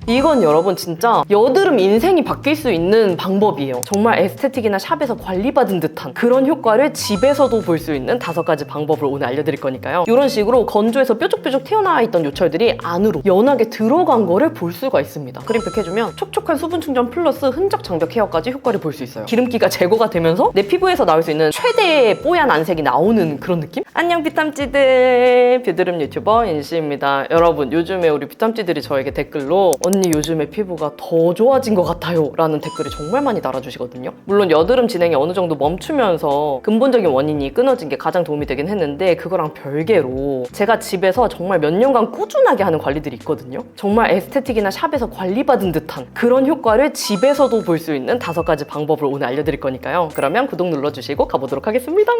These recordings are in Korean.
이건 여러분 진짜 여드름 인생이 바뀔 수 있는 방법이에요. 정말 에스테틱이나 샵에서 관리받은 듯한 그런 효과를 집에서도 볼 수 있는 5가지 방법을 오늘 알려드릴 거니까요. 이런 식으로 건조해서 뾰족뾰족 튀어나와 있던 요철들이 안으로 연하게 들어간 거를 볼 수가 있습니다. 크림팩 해주면 촉촉한 수분 충전 플러스 흔적 장벽 케어까지 효과를 볼 수 있어요. 기름기가 제거가 되면서 내 피부에서 나올 수 있는 최대의 뽀얀 안색이 나오는 그런 느낌? 안녕 피탐찌들, 뷰드름 유튜버 인시입니다. 여러분 요즘에 우리 피탐찌들이 저에게 댓글로 언니 요즘에 피부가 더 좋아진 것 같아요 라는 댓글이 정말 많이 달아주시거든요. 물론 여드름 진행이 어느 정도 멈추면서 근본적인 원인이 끊어진 게 가장 도움이 되긴 했는데, 그거랑 별개로 제가 집에서 정말 몇 년간 꾸준하게 하는 관리들이 있거든요. 정말 에스테틱이나 샵에서 관리받은 듯한 그런 효과를 집에서도 볼 수 있는 5가지 방법을 오늘 알려드릴 거니까요. 그러면 구독 눌러주시고 가보도록 하겠습니다.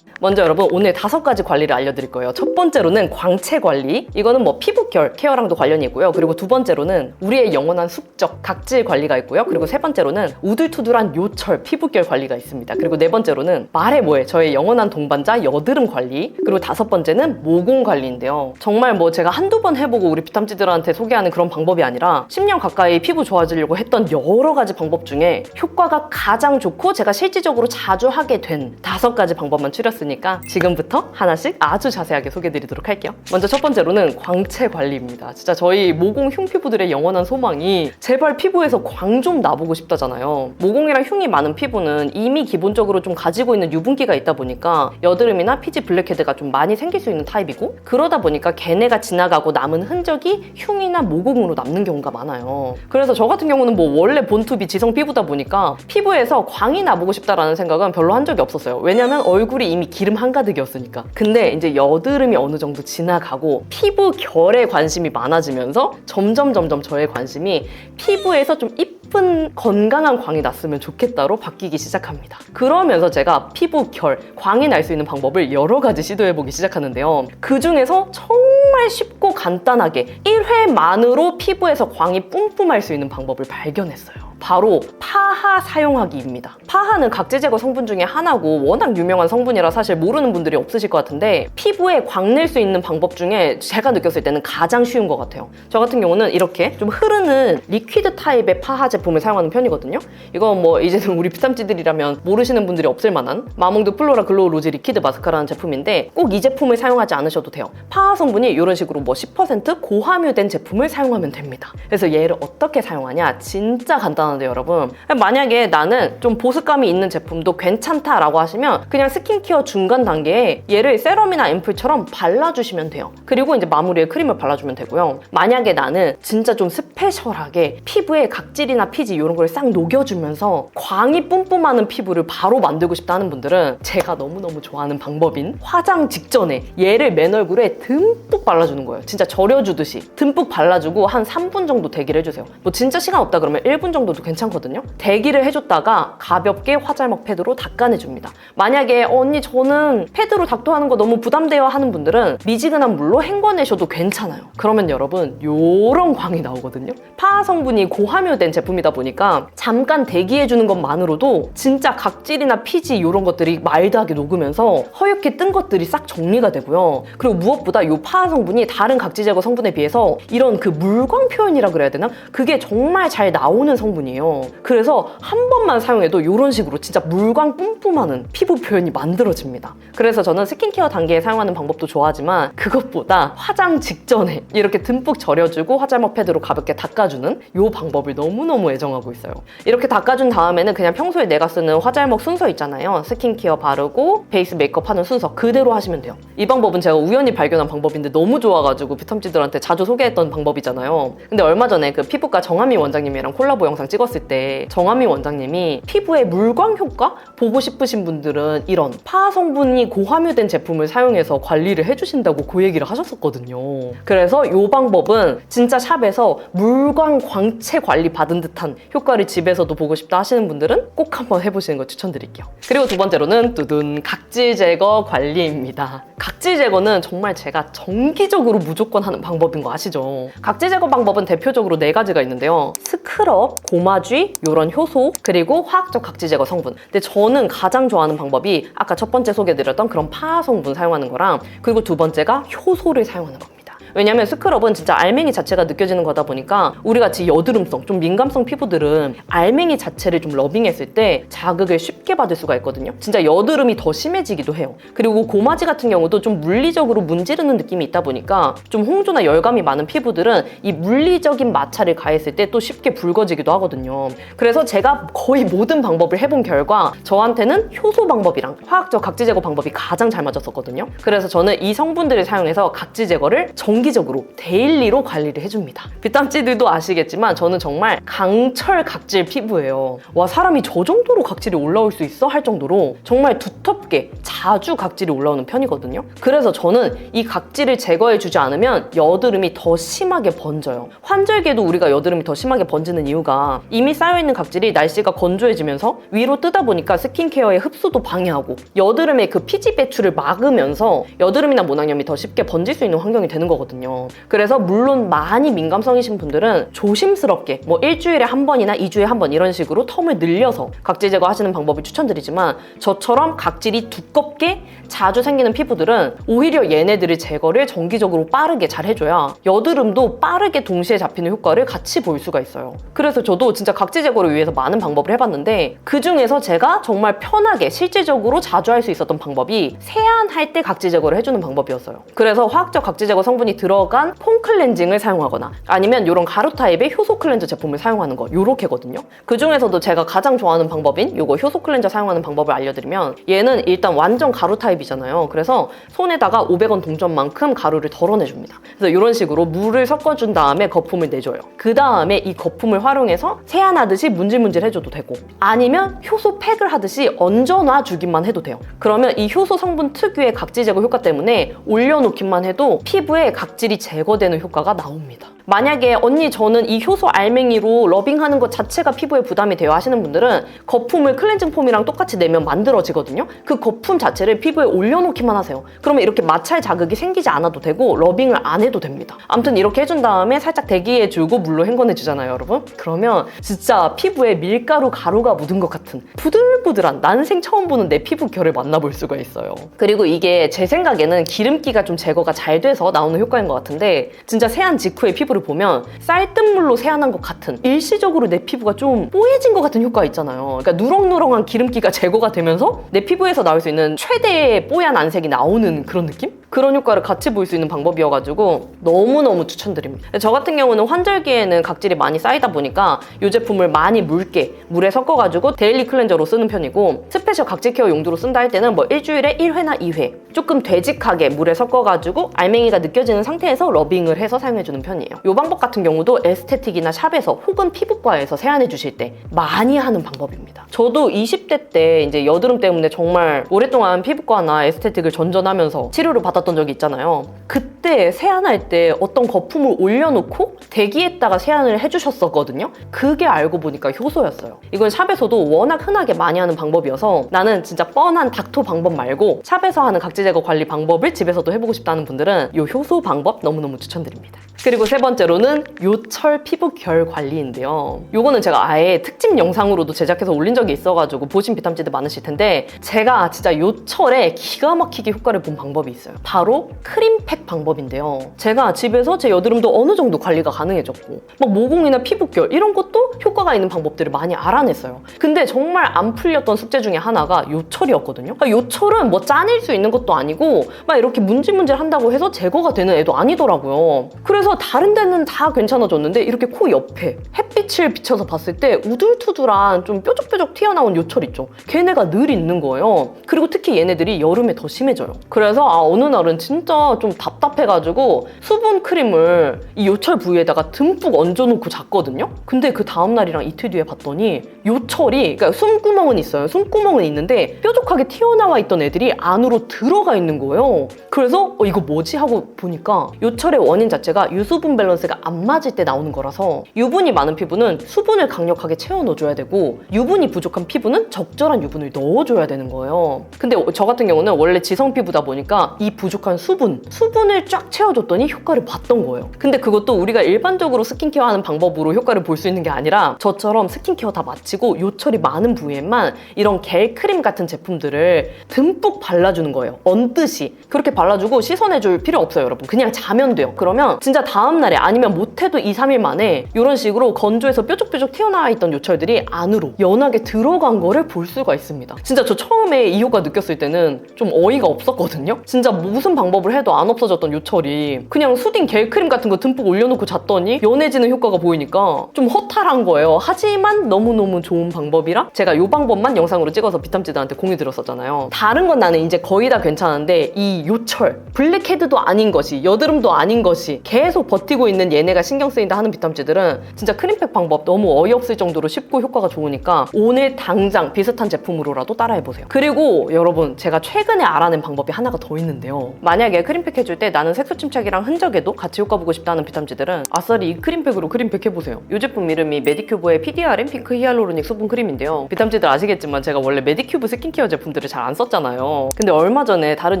먼저 여러분 오늘 5가지 관리를 알려드릴 거예요. 첫 번째로는 광채 관리. 이거는 뭐 피부결 케어랑도 관련이 있고요. 그리고 두 번째로는 우리의 영원한 숙적, 각질 관리가 있고요. 그리고 세 번째로는 우둘투둘한 요철, 피부결 관리가 있습니다. 그리고 네 번째로는 말해 뭐해, 저의 영원한 동반자 여드름 관리. 그리고 5번째는 모공 관리인데요. 정말 뭐 제가 한두 번 해보고 우리 피탐찌들한테 소개하는 그런 방법이 아니라 10년 가까이 피부 좋아지려고 했던 여러 가지 방법 중에 효과가 가장 좋고 제가 실질적으로 자주 하게 된 5가지 방법만 추렸으니 지금부터 하나씩 아주 자세하게 소개해드리도록 할게요. 먼저 첫 번째로는 광채 관리입니다. 진짜 저희 모공 흉 피부들의 영원한 소망이 제발 피부에서 광 좀 나보고 싶다잖아요. 모공이랑 흉이 많은 피부는 이미 기본적으로 좀 가지고 있는 유분기가 있다 보니까 여드름이나 피지 블랙헤드가 좀 많이 생길 수 있는 타입이고, 그러다 보니까 걔네가 지나가고 남은 흔적이 흉이나 모공으로 남는 경우가 많아요. 그래서 저 같은 경우는 뭐 원래 본투비 지성 피부다 보니까 피부에서 광이 나보고 싶다라는 생각은 별로 한 적이 없었어요. 왜냐면 얼굴이 이미 기름 한가득이었으니까. 근데 이제 여드름이 어느 정도 지나가고 피부 결에 관심이 많아지면서 점점 저의 관심이 피부에서 좀 이쁜 건강한 광이 났으면 좋겠다로 바뀌기 시작합니다. 그러면서 제가 피부 결, 광이 날 수 있는 방법을 여러 가지 시도해보기 시작하는데요. 그 중에서 정말 쉽고 간단하게 1회만으로 피부에서 광이 뿜뿜할 수 있는 방법을 발견했어요. 바로 파하 사용하기입니다. 파하는 각질 제거 성분 중에 하나고 워낙 유명한 성분이라 사실 모르는 분들이 없으실 것 같은데, 피부에 광 낼 수 있는 방법 중에 제가 느꼈을 때는 가장 쉬운 것 같아요. 저 같은 경우는 이렇게 좀 흐르는 리퀴드 타입의 파하 제품을 사용하는 편이거든요. 이건 뭐 이제는 우리 피탐찌들이라면 모르시는 분들이 없을 만한 마몽드 플로라 글로우 로즈 리퀴드 마스카라는 제품인데, 꼭 이 제품을 사용하지 않으셔도 돼요. 파하 성분이 이런 식으로 뭐 10% 고함유된 제품을 사용하면 됩니다. 그래서 얘를 어떻게 사용하냐, 진짜 간단한데 여러분, 만약에 나는 좀 보습감이 있는 제품도 괜찮다라고 하시면 그냥 스킨케어 중간 단계에 얘를 세럼이나 앰플처럼 발라주시면 돼요. 그리고 이제 마무리에 크림을 발라주면 되고요. 만약에 나는 진짜 좀 스페셜하게 피부에 각질이나 피지 이런 걸 싹 녹여주면서 광이 뿜뿜하는 피부를 바로 만들고 싶다 하는 분들은 제가 너무너무 좋아하는 방법인 화장 직전에 얘를 맨 얼굴에 듬뿍 발라주는 거예요. 진짜 절여주듯이 듬뿍 발라주고 한 3분 정도 대기를 해주세요. 뭐 진짜 시간 없다 그러면 1분 정도도 괜찮거든요. 대기를 해줬다가 가볍게 화잘먹 패드로 닦아내줍니다. 만약에 언니 저는 패드로 닥터하는 거 너무 부담돼요 하는 분들은 미지근한 물로 헹궈내셔도 괜찮아요. 그러면 여러분 요런 광이 나오거든요. 파하 성분이 고함유된 제품이다 보니까 잠깐 대기해주는 것만으로도 진짜 각질이나 피지 이런 것들이 마일드하게 녹으면서 허옇게 뜬 것들이 싹 정리가 되고요. 그리고 무엇보다 이 파하 성분이 다른 각질 제거 성분에 비해서 이런 그 물광 표현이라 그래야 되나? 그게 정말 잘 나오는 성분이에요. 그래서 한 번만 사용해도 이런 식으로 진짜 물광 뿜뿜하는 피부 표현이 만들어집니다. 그래서 저는 스킨케어 단계에 사용하는 방법도 좋아하지만 그것보다 화장 직전에 이렇게 듬뿍 절여주고 화잘먹 패드로 가볍게 닦아주는 이 방법을 너무너무 애정하고 있어요. 이렇게 닦아준 다음에는 그냥 평소에 내가 쓰는 화잘먹 순서 있잖아요. 스킨케어 바르고 베이스 메이크업 하는 순서 그대로 하시면 돼요. 이 방법은 제가 우연히 발견한 방법인데 너무 좋아가지고 피탐찌들한테 자주 소개했던 방법이잖아요. 근데 얼마 전에 그 피부과 정한미 원장님이랑 콜라보 영상 찍었을 때 정한미 원장님이 피부에 물광 효과 보고 싶으신 분들은 이런 파하 성분이 고함유된 제품을 사용해서 관리를 해주신다고 그 얘기를 하셨었거든요. 그래서 이 방법은 진짜 샵에서 물광 광채 관리 받은 듯한 효과를 집에서도 보고 싶다 하시는 분들은 꼭 한번 해보시는 거 추천드릴게요. 그리고 두 번째로는 두둔 각질 제거 관리입니다. 각질 제거는 정말 제가 정기적으로 무조건 하는 방법인 거 아시죠? 각질 제거 방법은 대표적으로 4가지가 있는데요. 스크럽, 고마쥐, 요런 효소, 그리고 화학적 각질 제거 성분. 근데 저는 가장 좋아하는 방법이 아까 첫 번째 소개해드렸던 그런 파하 성분 사용하는 거랑, 그리고 두 번째가 효소를 사용하는 겁니다. 왜냐면 스크럽은 진짜 알맹이 자체가 느껴지는 거다 보니까 우리 같이 여드름성, 좀 민감성 피부들은 알맹이 자체를 좀 러빙했을 때 자극을 쉽게 받을 수가 있거든요. 진짜 여드름이 더 심해지기도 해요. 그리고 고마지 같은 경우도 좀 물리적으로 문지르는 느낌이 있다 보니까 좀 홍조나 열감이 많은 피부들은 이 물리적인 마찰을 가했을 때 또 쉽게 붉어지기도 하거든요. 그래서 제가 거의 모든 방법을 해본 결과 저한테는 효소 방법이랑 화학적 각질 제거 방법이 가장 잘 맞았었거든요. 그래서 저는 이 성분들을 사용해서 각질 제거를 정기적으로 데일리로 관리를 해줍니다. 비tamC들도 아시겠지만 저는 정말 강철 각질 피부예요. 와, 사람이 저 정도로 각질이 올라올 수 있어? 할 정도로 정말 두텁게 자주 각질이 올라오는 편이거든요. 그래서 저는 이 각질을 제거해주지 않으면 여드름이 더 심하게 번져요. 환절기에도 우리가 여드름이 더 심하게 번지는 이유가 이미 쌓여있는 각질이 날씨가 건조해지면서 위로 뜨다 보니까 스킨케어의 흡수도 방해하고 여드름의 그 피지 배출을 막으면서 여드름이나 모낭염이 더 쉽게 번질 수 있는 환경이 되는 거거든요. 그래서 물론 많이 민감성이신 분들은 조심스럽게 뭐 일주일에 한 번이나 2주에 한 번 이런 식으로 텀을 늘려서 각질 제거하시는 방법을 추천드리지만 저처럼 각질이 두껍게 자주 생기는 피부들은 오히려 얘네들의 제거를 정기적으로 빠르게 잘 해줘야 여드름도 빠르게 동시에 잡히는 효과를 같이 볼 수가 있어요. 그래서 저도 진짜 각질 제거를 위해서 많은 방법을 해봤는데 그 중에서 제가 정말 편하게 실질적으로 자주 할 수 있었던 방법이 세안할 때 각질 제거를 해주는 방법이었어요. 그래서 화학적 각질 제거 성분이 들어간 폼 클렌징을 사용하거나 아니면 이런 가루 타입의 효소 클렌저 제품을 사용하는 거 요렇게거든요. 그 중에서도 제가 가장 좋아하는 방법인 요거 효소 클렌저 사용하는 방법을 알려드리면 얘는 일단 완전 가루 타입이잖아요. 그래서 손에다가 500원 동전만큼 가루를 덜어내줍니다. 그래서 이런 식으로 물을 섞어준 다음에 거품을 내줘요. 그 다음에 이 거품을 활용해서 세안하듯이 문질문질 해줘도 되고 아니면 효소 팩을 하듯이 얹어놔 주기만 해도 돼요. 그러면 이 효소 성분 특유의 각질 제거 효과 때문에 올려놓기만 해도 피부에 각질이 제거되는 효과가 나옵니다. 만약에 언니 저는 이 효소 알맹이로 러빙하는 것 자체가 피부에 부담이 돼요 하시는 분들은 거품을 클렌징 폼이랑 똑같이 내면 만들어지거든요. 그 거품 자체를 피부에 올려놓기만 하세요. 그러면 이렇게 마찰 자극이 생기지 않아도 되고 러빙을 안 해도 됩니다. 아무튼 이렇게 해준 다음에 살짝 대기해주고 물로 헹궈내주잖아요, 여러분. 그러면 진짜 피부에 밀가루 가루가 묻은 것 같은 부들부들한 난생 처음 보는 내 피부 결을 만나볼 수가 있어요. 그리고 이게 제 생각에는 기름기가 좀 제거가 잘 돼서 나오는 효과인 것 같은데 진짜 세안 직후에 피부를 보면 쌀뜨물로 세안한 것 같은 일시적으로 내 피부가 좀 뽀얘진 것 같은 효과 있잖아요. 그러니까 누렁누렁한 기름기가 제거가 되면서 내 피부에서 나올 수 있는 최대의 뽀얀 안색이 나오는 그런 느낌? 그런 효과를 같이 볼 수 있는 방법이어가지고 너무너무 추천드립니다. 저 같은 경우는 환절기에는 각질이 많이 쌓이다 보니까 이 제품을 많이 묽게 물에 섞어가지고 데일리 클렌저로 쓰는 편이고 스페셜 각질 케어 용도로 쓴다 할 때는 뭐 일주일에 1회나 2회 조금 되직하게 물에 섞어가지고 알맹이가 느껴지는 상태에서 러빙을 해서 사용해주는 편이에요. 이 방법 같은 경우도 에스테틱이나 샵에서 혹은 피부과에서 세안해 주실 때 많이 하는 방법입니다. 저도 20대 때 이제 여드름 때문에 정말 오랫동안 피부과나 에스테틱을 전전하면서 치료를 받았던 적이 있잖아요. 그때 세안할 때 어떤 거품을 올려놓고 대기했다가 세안을 해주셨었거든요. 그게 알고 보니까 효소였어요. 이건 샵에서도 워낙 흔하게 많이 하는 방법이어서 나는 진짜 뻔한 닥터 방법 말고 샵에서 하는 각질 제거 관리 방법을 집에서도 해보고 싶다는 분들은 이 효소 방법 너무너무 추천드립니다. 그리고 세 번째로는 요철 피부 결 관리인데요. 요거는 제가 아예 특집 영상으로도 제작해서 올린 적이 있어가지고 보신 비tamC들 많으실 텐데 제가 진짜 요철에 기가 막히게 효과를 본 방법이 있어요. 바로 크림팩 방법인데요. 제가 집에서 제 여드름도 어느 정도 관리가 가능해졌고 막 모공이나 피부결 이런 것도 효과가 있는 방법들을 많이 알아냈어요. 근데 정말 안 풀렸던 숙제 중에 하나가 요철이었거든요. 요철은 뭐 짜낼 수 있는 것도 아니고 막 이렇게 문질문질 한다고 해서 제거가 되는 애도 아니더라고요. 그래서 다른 데는 다 괜찮아졌는데 이렇게 코 옆에 햇빛을 비춰서 봤을 때 우둘투둘한 좀 뾰족뾰족 튀어나온 요철 있죠. 걔네가 늘 있는 거예요. 그리고 특히 얘네들이 여름에 더 심해져요. 그래서 어느 날은 진짜 좀 답답해가지고 수분 크림을 이 요철 부위에다가 듬뿍 얹어놓고 잤거든요. 근데 그 다음날이랑 이틀 뒤에 봤더니 요철이 그러니까 숨구멍은 있어요. 숨구멍은 있는데 뾰족하게 튀어나와 있던 애들이 안으로 들어가 있는 거예요. 그래서 이거 뭐지? 하고 보니까 요철의 원인 자체가 유수분 밸런스가 안 맞을 때 나오는 거라서 유분이 많은 피부는 수분을 강력하게 채워 넣어줘야 되고 유분이 부족한 피부는 적절한 유분을 넣어줘야 되는 거예요. 근데 저 같은 경우는 원래 지성 피부다 보니까 이 부족한 수분을 쫙 채워줬더니 효과를 봤던 거예요. 근데 그것도 우리가 일반적으로 스킨케어 하는 방법으로 효과를 볼 수 있는 게 아니라 저처럼 스킨케어 다 마치고 요철이 많은 부위에만 이런 겔 크림 같은 제품들을 듬뿍 발라주는 거예요. 얹듯이. 그렇게 발라주고 씻어내줄 필요 없어요, 여러분. 그냥 자면 돼요. 그러면 진짜 다음날에 아니면 못해도 2, 3일 만에 이런 식으로 건조해서 뾰족뾰족 튀어나와 있던 요철들이 안으로 연하게 들어간 거를 볼 수가 있습니다. 진짜 저 처음에 이 효과 느꼈을 때는 좀 어이가 없었거든요. 진짜 무슨 방법을 해도 안 없어졌던 요철이 그냥 수딩 겔 크림 같은 거 듬뿍 올려놓고 잤더니 연해지는 효과가 보이니까 좀 허탈한 거예요. 하지만 너무너무 좋은 방법이라 제가 이 방법만 영상으로 찍어서 비탐지들한테 공유 드렸었잖아요. 다른 건 나는 이제 거의 다 괜찮은데 이 요철, 블랙헤드도 아닌 것이, 여드름도 아닌 것이 계속 버티고 있는 얘네가 신경 쓰인다 하는 비탐지들은 진짜 크림팩 방법 너무 어이없을 정도로 쉽고 효과가 좋으니까 오늘 당장 비슷한 제품으로라도 따라해보세요. 그리고 여러분, 제가 최근에 알아낸 방법이 하나가 더 있는데요. 만약에 크림팩 해줄 때 나는 색소 침착이랑 흔적에도 같이 효과 보고 싶다는 비탐지들은 아싸리 이 크림팩으로 크림팩 해보세요. 이 제품 이름이 메디큐브의 PDRN 핑크 히알루로닉 수분 크림인데요. 비탐지들 아시겠지만 제가 원래 메디큐브 스킨케어 제품들을 잘 안 썼잖아요. 근데 얼마 전에 다른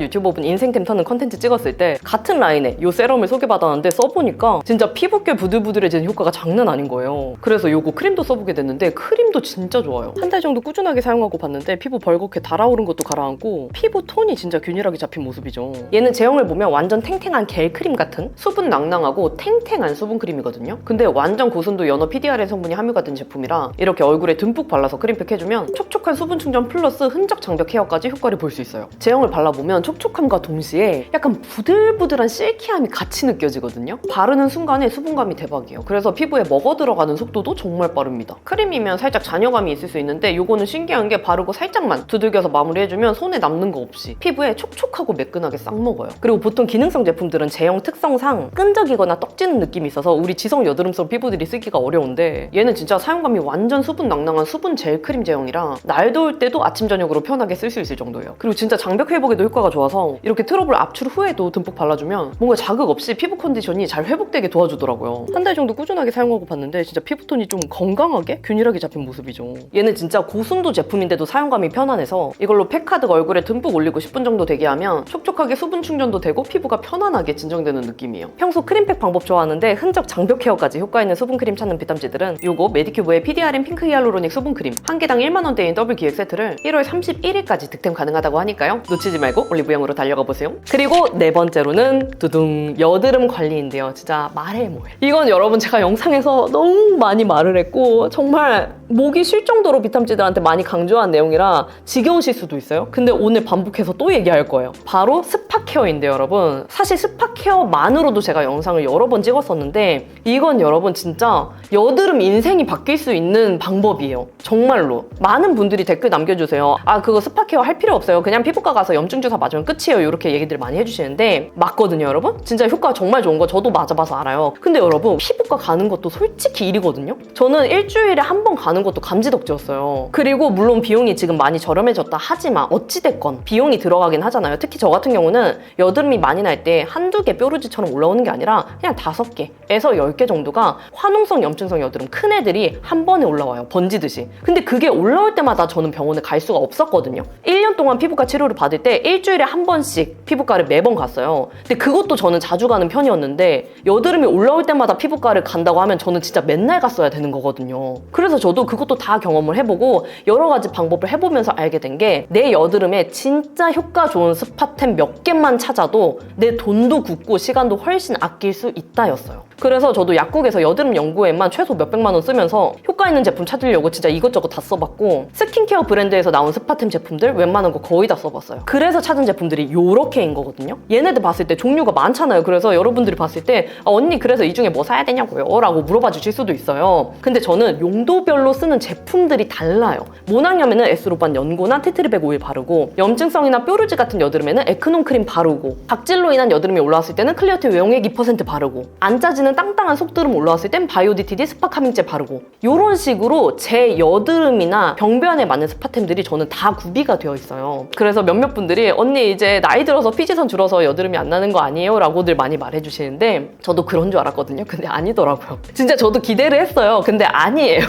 유튜버분 인생템 터는 컨텐츠 찍었을 때 같은 라인에 이 세럼을 소개받았는데 써보니까 진짜 피부결 부들부들해지는 효과가 장난 아닌 거예요. 그래서 요거 크림도 써보게 됐는데 크림도 진짜 좋아요. 한 달 정도 꾸준하게 사용하고 봤는데 피부 벌겋게 달아오른 것도 가라앉고 피부 톤이 진짜 균일하게 잡힌 모습이죠. 얘는 제형을 보면 완전 탱탱한 겔 크림 같은 수분 낭낭하고 탱탱한 수분 크림이거든요. 근데 완전 고순도 연어 PDRN 성분이 함유가 된 제품이라 이렇게 얼굴에 듬뿍 발라서 크림팩 해주면 촉촉한 수분 충전 플러스 흔적 장벽 케어까지 효과를 볼 수 있어요. 제형을 발라보면 촉촉함과 동시에 약간 부들부들한 실키함이 같이 느껴지거든요. 바르는 순간에 수분감이 대박이에요. 그래서 피부에 먹어 들어가는 속도도 정말 빠릅니다. 크림이면 살짝 잔여감이 있을 수 있는데 요거는 신기한 게 바르고 살짝만 두들겨서 마무리해주면 손에 남는 거 없이 피부에 촉촉하고 매끈하게 싹 먹어요. 그리고 보통 기능성 제품들은 제형 특성상 끈적이거나 떡지는 느낌이 있어서 우리 지성 여드름성 피부들이 쓰기가 어려운데 얘는 진짜 사용감이 완전 수분 낭낭한 수분 젤 크림 제형이라 날 더울 때도 아침 저녁으로 편하게 쓸 수 있을 정도예요. 그리고 진짜 장벽 회복에도 효과가 좋아서 이렇게 트러블 압출 후에도 듬뿍 발라주면 뭔가 자극 없이 피부 컨디션이 잘 회복되게 도와주더라고요. 한 달 정도 꾸준하게 사용하고 봤는데 진짜 피부톤이 좀 건강하게 균일하게 잡힌 모습이죠. 얘는 진짜 고순도 제품인데도 사용감이 편안해서 이걸로 팩카드 얼굴에 듬뿍 올리고 10분 정도 되게 하면 촉촉하게 수분 충전도 되고 피부가 편안하게 진정되는 느낌이에요. 평소 크림팩 방법 좋아하는데 흔적 장벽 케어까지 효과 있는 수분크림 찾는 비탐지들은 요거 메디큐브의 PDRN 핑크 히알루로닉 수분크림 한 개당 1만원대인 더블 기획 세트를 1월 31일까지 득템 가능하다고 하니까요. 놓치지 말고 올리브영으로 달려가 보세요. 그리고 네 번째로는 두둥 여드름 관리인데요. 진짜 말해 뭐해. 이건 여러분 제가 영상에서 너무 많이 말을 했고 정말 목이 쉴 정도로 비탐지들한테 많이 강조한 내용이라 지겨우실 수도 있어요. 근데 오늘 반복해서 또 얘기할 거예요. 바로 스파 케어인데요, 여러분. 사실 스파 케어만으로도 제가 영상을 여러 번 찍었었는데 이건 여러분 진짜 여드름 인생이 바뀔 수 있는 방법이에요. 정말로. 많은 분들이 댓글 남겨주세요. 아, 그거 스파 케어 할 필요 없어요. 그냥 피부과 가서 염증 주사 맞으면 끝이에요. 이렇게 얘기들 많이 해주시는데 맞거든요, 여러분. 진짜 효과가 정말 좋은 거 저도 맞아봐서 알아요. 근데 여러분 피부과 가는 것도 솔직히 일이거든요. 저는 일주일에 한 번 가는 것도 감지덕지였어요. 그리고 물론 비용이 지금 많이 저렴해졌다 하지만 어찌됐건 비용이 들어가긴 하잖아요. 특히 저 같은 경우는 여드름이 많이 날 때 한두 개 뾰루지처럼 올라오는 게 아니라 그냥 5개에서 10개 정도가 화농성 염증성 여드름 큰 애들이 한 번에 올라와요. 번지듯이. 근데 그게 올라올 때마다 저는 병원에 갈 수가 없었거든요. 1년 동안 피부과 치료를 받을 때 일주일에 한 번씩 피부과를 매번 갔어요. 근데 그것도 저는 자주 가는 편이었는데 여드름이 올라올 때마다 피부과를 간다고 하면 저는 진짜 맨날 갔어야 되는 거거든요. 그래서 저도 그것도 다 경험을 해보고 여러 가지 방법을 해보면서 알게 된 게 내 여드름에 진짜 효과 좋은 스파템 몇 개만 찾아도 내 돈도 굳고 시간도 훨씬 아낄 수 있다였어요. 그래서 저도 약국에서 여드름 연구에만 최소 몇백만 원 쓰면서 효과 있는 제품 찾으려고 진짜 이것저것 다 써봤고 스킨케어 브랜드에서 나온 스파템 제품들 웬만한 거 거의 다 써봤어요. 그래서 찾은 제품들이 요렇게인 거거든요. 얘네들 봤을 때 종류가 많잖아요. 그래서 여러분들이 봤을 때 아, 언니 그래서 이 중에 뭐 사야 되냐고요? 라고 물어봐 주실 수도 있어요. 근데 저는 용도별로 쓰는 제품들이 달라요. 모낭염에는 에스로반 연고나 테트리백 오일 바르고 염증성이나 뾰루지 같은 여드름에는 에크논 크림 바르고 각질로 인한 여드름이 올라왔을 때는 클리어티 외용액 2% 바르고 안 짜지는 처음에는 땅땅한 속드름 올라왔을 땐 바이오디티디 스파 카밍제 바르고 이런 식으로 제 여드름이나 병변에 맞는 스파템들이 저는 다 구비가 되어 있어요. 그래서 몇몇 분들이 언니 이제 나이 들어서 피지선 줄어서 여드름이 안 나는 거 아니에요? 라고들 많이 말해주시는데 저도 그런 줄 알았거든요. 근데 아니더라고요. 진짜 저도 기대를 했어요. 근데 아니에요.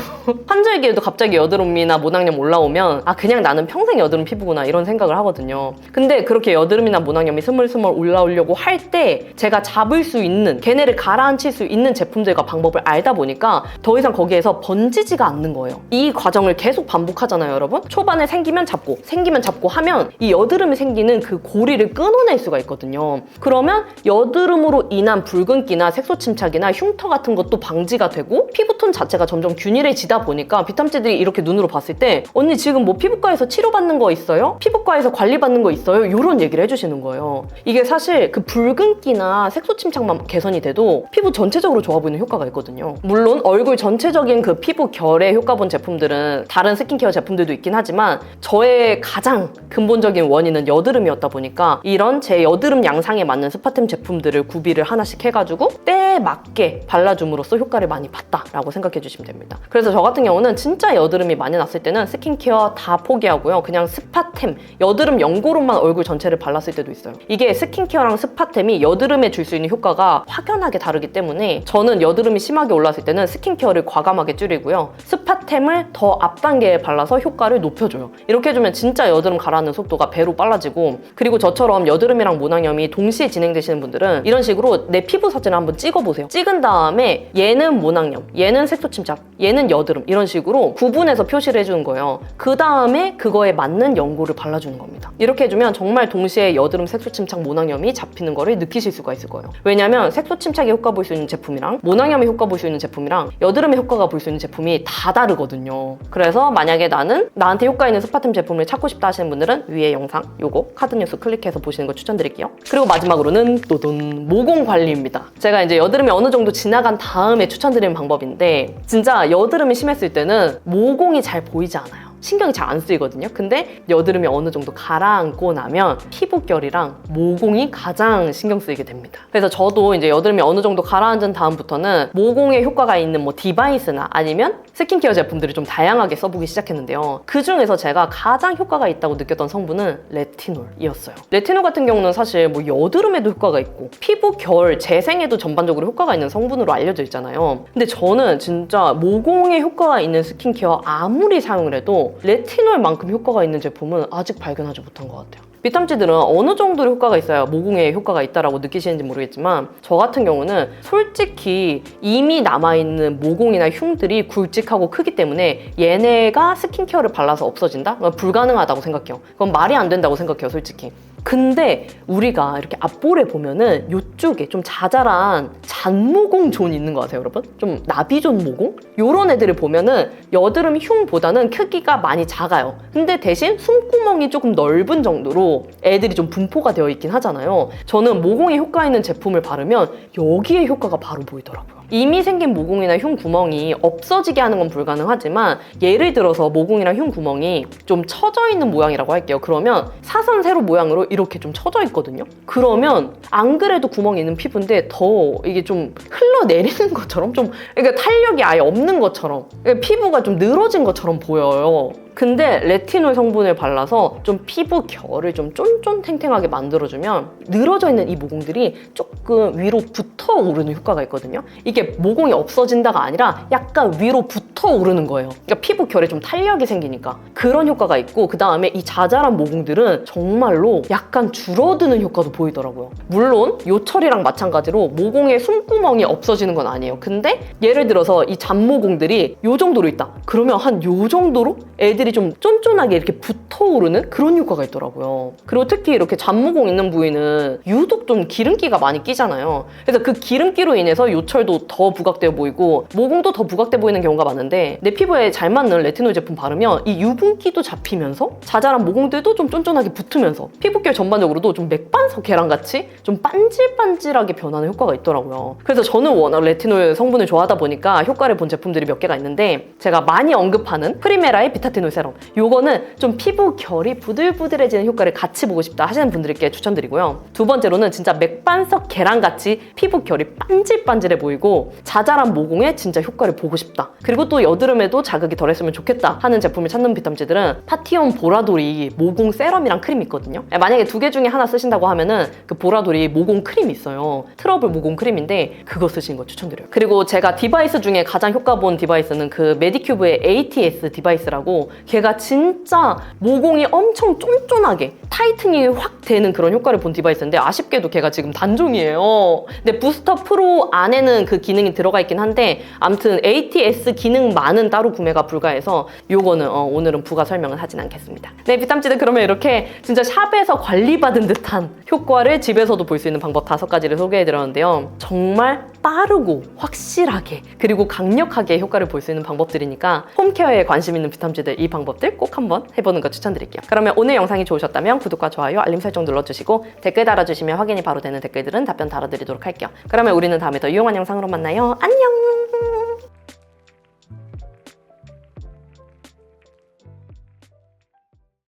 환절기에도 갑자기 여드름이나 모낭염 올라오면 아 그냥 나는 평생 여드름 피부구나 이런 생각을 하거든요. 근데 그렇게 여드름이나 모낭염이 스물스물 올라오려고 할 때 제가 잡을 수 있는 걔네를 가라앉힐 수 있는 제품들과 방법을 알다 보니까 더 이상 거기에서 번지지가 않는 거예요. 이 과정을 계속 반복하잖아요, 여러분. 초반에 생기면 잡고 하면 이 여드름이 생기는 그 고리를 끊어낼 수가 있거든요. 그러면 여드름으로 인한 붉은기나 색소 침착이나 흉터 같은 것도 방지가 되고 피부톤 자체가 점점 균일해지다 보니까 비탐지들이 이렇게 눈으로 봤을 때 언니 지금 뭐 피부과에서 치료받는 거 있어요? 피부과에서 관리받는 거 있어요? 이런 얘기를 해주시는 거예요. 이게 사실 그 붉은기나 색소 침착만 개선이 돼도 피부 전체적으로 좋아 보이는 효과가 있거든요. 물론 얼굴 전체적인 그 피부 결에 효과 본 제품들은 다른 스킨케어 제품들도 있긴 하지만 저의 가장 근본적인 원인은 여드름이었다 보니까 이런 제 여드름 양상에 맞는 스파템 제품들을 구비를 하나씩 해가지고 때에 맞게 발라줌으로써 효과를 많이 봤다라고 생각해 주시면 됩니다. 그래서 저 같은 경우는 진짜 여드름이 많이 났을 때는 스킨케어 다 포기하고요. 그냥 스파템, 여드름 연고로만 얼굴 전체를 발랐을 때도 있어요. 이게 스킨케어랑 스파템이 여드름에 줄 수 있는 효과가 확연하게 다르기 때문에 저는 여드름이 심하게 올랐을 때는 스킨케어를 과감하게 줄이고요. 스파템을 더 앞단계에 발라서 효과를 높여줘요. 이렇게 해주면 진짜 여드름 가라앉는 속도가 배로 빨라지고 그리고 저처럼 여드름이랑 모낭염이 동시에 진행되시는 분들은 이런 식으로 내 피부 사진을 한번 찍어보세요. 찍은 다음에 얘는 모낭염, 얘는 색소 침착, 얘는 여드름 이런 식으로 구분해서 표시를 해주는 거예요. 그 다음에 그거에 맞는 연고를 발라주는 겁니다. 이렇게 해주면 정말 동시에 여드름, 색소 침착, 모낭염이 잡히는 거를 느끼실 수가 있을 거예요. 왜냐면 색소 침착에 효과 볼 수 있는 제품이랑 모낭염에 효과 볼 수 있는 제품이랑 여드름에 효과가 볼 수 있는 제품이 다 다르거든요. 그래서 만약에 나는 나한테 효과 있는 스파템 제품을 찾고 싶다 하시는 분들은 위에 영상 요거 카드뉴스 클릭해서 보시는 거 추천드릴게요. 그리고 마지막으로는 또돈 모공 관리입니다. 제가 이제 여드름이 어느 정도 지나간 다음에 추천드리는 방법인데 진짜 여드름이 심했을 때는 모공이 잘 보이지 않아요. 신경이 잘 안 쓰이거든요. 근데 여드름이 어느 정도 가라앉고 나면 피부결이랑 모공이 가장 신경 쓰이게 됩니다. 그래서 저도 이제 여드름이 어느 정도 가라앉은 다음부터는 모공에 효과가 있는 뭐 디바이스나 아니면 스킨케어 제품들을 좀 다양하게 써보기 시작했는데요. 그 중에서 제가 가장 효과가 있다고 느꼈던 성분은 레티놀이었어요. 레티놀 같은 경우는 사실 뭐 여드름에도 효과가 있고 피부결, 재생에도 전반적으로 효과가 있는 성분으로 알려져 있잖아요. 근데 저는 진짜 모공에 효과가 있는 스킨케어 아무리 사용을 해도 레티놀만큼 효과가 있는 제품은 아직 발견하지 못한 것 같아요. 비탐지들은 어느 정도로 효과가 있어야 모공에 효과가 있다라고 느끼시는지 모르겠지만 저 같은 경우는 솔직히 이미 남아있는 모공이나 흉들이 굵직하고 크기 때문에 얘네가 스킨케어를 발라서 없어진다? 불가능하다고 생각해요. 그건 말이 안 된다고 생각해요, 솔직히. 근데 우리가 이렇게 앞볼에 보면은 이쪽에 좀 자잘한 잔모공 존 있는 거 아세요, 여러분? 좀 나비존 모공? 요런 애들을 보면은 여드름 흉보다는 크기가 많이 작아요. 근데 대신 숨구멍이 조금 넓은 정도로 애들이 좀 분포가 되어 있긴 하잖아요. 저는 모공에 효과 있는 제품을 바르면 여기에 효과가 바로 보이더라고요. 이미 생긴 모공이나 흉 구멍이 없어지게 하는 건 불가능하지만 예를 들어서 모공이나 흉 구멍이 좀 처져 있는 모양이라고 할게요. 그러면 사선 세로 모양으로 이렇게 좀 처져 있거든요. 그러면 안 그래도 구멍이 있는 피부인데 더 이게 좀 흘러내리는 것처럼 좀 그러니까 탄력이 아예 없는 것처럼 그러니까 피부가 좀 늘어진 것처럼 보여요. 근데 레티놀 성분을 발라서 좀 피부 결을 좀 쫀쫀탱탱하게 만들어주면 늘어져 있는 이 모공들이 조금 위로 붙어 오르는 효과가 있거든요. 이게 모공이 없어진다가 아니라 약간 위로 붙어 오르는 거예요. 그러니까 피부 결에 좀 탄력이 생기니까 그런 효과가 있고 그 다음에 이 자잘한 모공들은 정말로 약간 줄어드는 효과도 보이더라고요. 물론 요철이랑 마찬가지로 모공의 숨구멍이 없어지는 건 아니에요. 근데 예를 들어서 이 잔모공들이 요 정도로 있다. 그러면 한 요 정도로 애들이 좀 쫀쫀하게 이렇게 붙어오르는 그런 효과가 있더라고요. 그리고 특히 이렇게 잔모공 있는 부위는 유독 좀 기름기가 많이 끼잖아요. 그래서 그 기름기로 인해서 요철도 더 부각되어 보이고 모공도 더 부각돼 보이는 경우가 많은데 내 피부에 잘 맞는 레티놀 제품 바르면 이 유분기도 잡히면서 자잘한 모공들도 좀 쫀쫀하게 붙으면서 피부결 전반적으로도 좀 맥반석 계란같이 좀 반질반질하게 변하는 효과가 있더라고요. 그래서 저는 워낙 레티놀 성분을 좋아하다 보니까 효과를 본 제품들이 몇 개가 있는데 제가 많이 언급하는 프리메라의 비타티놀 세럼, 요거는 좀 피부 결이 부들부들해지는 효과를 같이 보고 싶다 하시는 분들께 추천드리고요. 두 번째로는 진짜 맥반석 계란같이 피부 결이 반질반질해 보이고 자잘한 모공에 진짜 효과를 보고 싶다. 그리고 또 여드름에도 자극이 덜했으면 좋겠다 하는 제품을 찾는 비탐지들은 파티온 보라돌이 모공 세럼이랑 크림이 있거든요. 만약에 두 개 중에 하나 쓰신다고 하면은 그 보라돌이 모공 크림이 있어요. 트러블 모공 크림인데 그거 쓰시는 거 추천드려요. 그리고 제가 디바이스 중에 가장 효과 본 디바이스는 그 메디큐브의 ATS 디바이스라고, 걔가 진짜 모공이 엄청 쫀쫀하게 타이트닝이 확 되는 그런 효과를 본 디바이스인데 아쉽게도 걔가 지금 단종이에요. 근데 부스터 프로 안에는 그 기능이 들어가 있긴 한데 아무튼 ATS 기능만은 따로 구매가 불가해서 요거는 오늘은 부가 설명은 하진 않겠습니다. 네, 비탐지들 그러면 이렇게 진짜 샵에서 관리받은 듯한 효과를 집에서도 볼 수 있는 방법 5가지를 소개해드렸는데요. 정말 빠르고 확실하게 그리고 강력하게 효과를 볼 수 있는 방법들이니까 홈케어에 관심 있는 비탐지들 이 방법들 꼭 한번 해보는 거 추천드릴게요. 그러면 오늘 영상이 좋으셨다면 구독과 좋아요, 알림 설정 눌러주시고 댓글 달아주시면 확인이 바로 되는 댓글들은 답변 달아드리도록 할게요. 그러면 우리는 다음에 더 유용한 영상으로 만나요. 안녕!